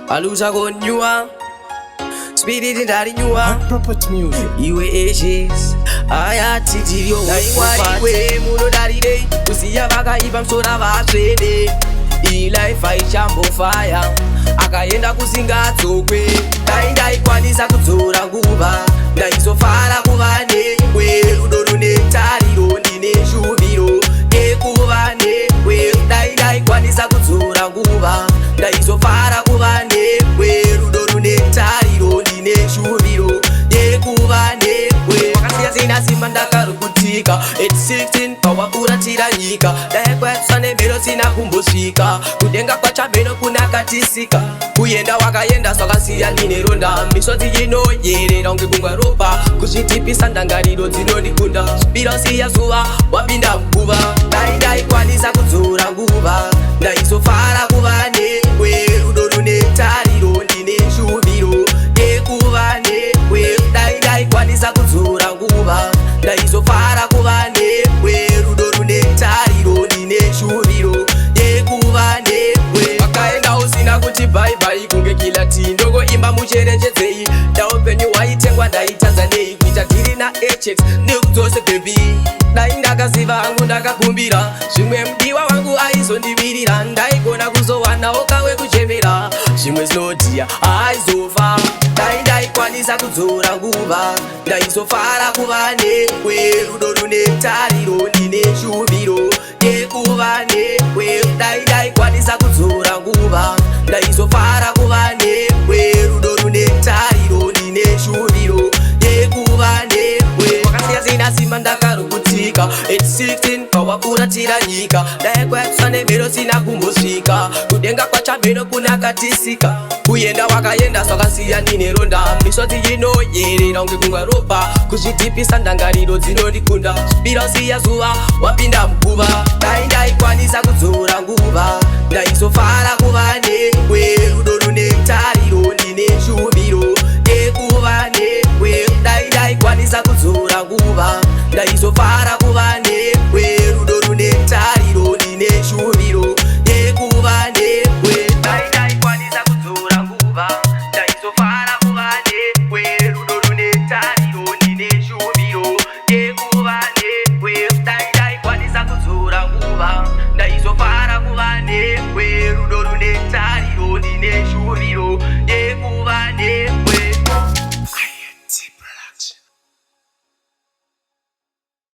aluza konyua spirit ndarinyua Property music. iwe ashes ayatitirio naimwariwe muno darire kusiya vakaipa msora vatsvene ilife aichambofaya akaenda kusingatsokwe dai ndaikwanisa kudzora nguva ndaizofara kuva newe rudo rune tariro ndine shuviro yekuva newe dai ndaikwanisa kudzora nguva ndaizofara kuva newe rudo rune tariro ndine shuviro yekuva newe wakasiya zina simba ndakarukutika 816 pawakuratira nyika daikwatsva nemhero sina kumbosvika kudenga kwachamheno kunakatisika kuyenda wakaenda zvakasiya nine ronda misodzi inoyerera unge gungwa ropa kuzvitipisa ndangariro dzinondikunda spirasiya zuva wapinda muguva dai ndaikwanisa kudzora nguva ndaizofara kuva newe rudo rune tariro ndine shuviro yekuva newe dai ndaikwanisa kudzora nguva ndaizofara kuva newe rudo rune tariro ndine shuviro yekuva newe wakaenda usina kuti bhaibai kunge kilati ndogoimba mucherechedzei daupenyu waitengwa ndaitadza nei kuita dhiri naechex nekudzose bebi dai ndakaziva hangu ndakakumbira zvimwe mudiwa wangu aizondivirira ndaigona kuzowanawo kawe kuchemera zvimwe zvinodhiya aizofa dai ndaikwanisa kudzora nguva ndaizofara kuva newe rudo rune tariro ndine shuviro yekuva newe dai ndaikwanisa kudzora nguva ndaizofara kuva newe rudo rune tariro ndine shuviro yekuva newe wakasiya zina simba ndakarukutika 816 pawakuratira nyika daikwatsva nemhero sina kumbosvika kudenga kwachamheno kunakatisika kuyenda wakaenda zvakasiya nine ronda misodzi inoyerera unge gungwa ropa kuzvitipisa ndangariro dzinondikunda spirasiya zuva wapinda muguva dai ndaikwanisa kudzora